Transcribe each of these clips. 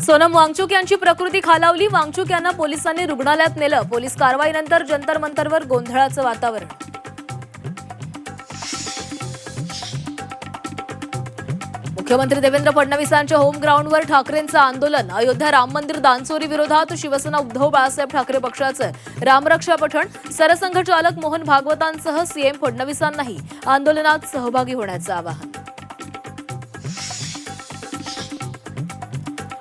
सोनम वांगचुक यांची प्रकृती खालावली. वांगचुक यांना पोलिसांनी रुग्णालयात नेलं. पोलीस कारवाईनंतर जंतर मंतरवर गोंधळाचं वातावरण. मुख्यमंत्री देवेंद्र फडणवीसांच्या होम ग्राउंडवर ठाकरेंचं आंदोलन. अयोध्या राम मंदिर दानचोरी विरोधात शिवसेना उद्धव बाळासाहेब ठाकरे पक्षाचं रामरक्षा पठण. सरसंघचालक मोहन भागवतांसह सीएम फडणवीसांनाही आंदोलनात सहभागी होण्याचं आवाहन.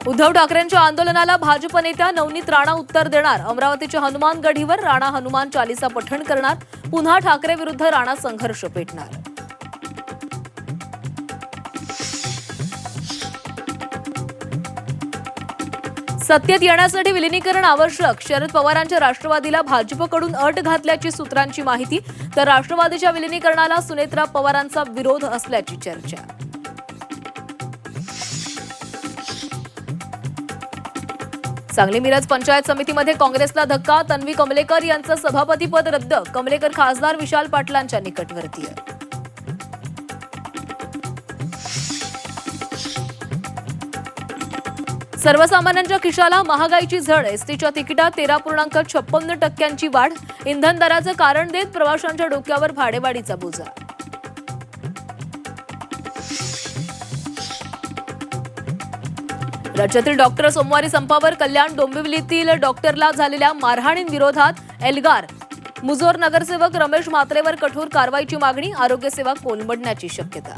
उद्धव ठाकरेंच्या आंदोलनाला भाजप नेत्या नवनीत राणा उत्तर देणार. अमरावतीच्या हनुमान गढीवर राणा हनुमान चालीसा पठण करणार. पुन्हा ठाकरे विरुद्ध राणा संघर्ष पेटणार. सत्तेत येण्यासाठी विलिनीकरण आवश्यक. शरद पवारांच्या राष्ट्रवादीला भाजपकडून अट घातल्याची सूत्रांची माहिती. तर राष्ट्रवादीच्या विलिनीकरणाला सुनेत्रा पवारांचा विरोध असल्याची चर्चा. सांगली मिरज पंचायत समितीमध्ये काँग्रेसला धक्का. तन्वी कमलेकर यांचं सभापतीपद रद्द. कमलेकर खासदार विशाल पाटलांच्या निकटवर्तीय. सर्वसामान्यांच्या खिशाला महागाईची झळ. एसटीच्या तिकिटात 13.56% वाढ. इंधन दराचं कारण देत प्रवाशांच्या डोक्यावर भाडेवाढीचा बोजा. राज्यातील डॉक्टर सोमवारी संपावर. कल्याण डोंबिवलीतील डॉक्टरला झालेल्या मारहाणींविरोधात एल्गार. मुजोर नगरसेवक रमेश म्हात्रेवर कठोर कारवाईची मागणी. आरोग्य सेवा कोलमडण्याची शक्यता.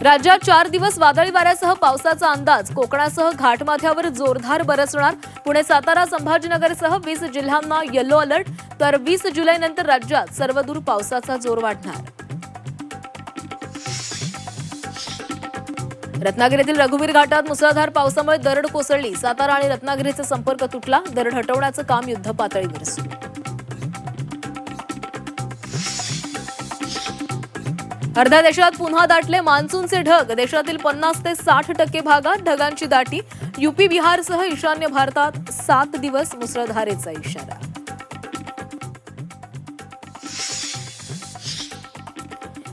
राज्यात 4 दिवस वादळी वाऱ्यासह पावसाचा अंदाज. कोकणासह घाटमाथ्यावर जोरदार बरसणार. पुणे, सातारा, संभाजीनगरसह 20 जिल्ह्यांना येलो अलर्ट. तर 20 जुलैनंतर राज्यात सर्वदूर पावसाचा जोर वाढणार. रत्नागिरीतील रघुवीर घाटात मुसळधार पावसामुळे दरड कोसळली. सातारा आणि रत्नागिरीचा संपर्क तुटला. दरड हटवण्याचं काम युद्धपातळीवर सुरू. अर्ध्या देशात पुन्हा दाटले मान्सूनचे ढग. देशातील 50 ते 60% भागात ढगांची दाटी. यूपी, बिहारसह ईशान्य भारतात 7 दिवस मुसळधारेचा इशारा.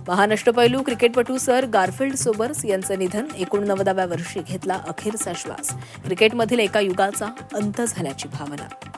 महानष्टपैलू क्रिकेटपटू सर गारफिल्ड सोबर्स यांचं निधन. 89व्या वर्षी घेतला अखेरचा श्वास. क्रिकेटमधील एका युगाचा अंत झाल्याची भावना.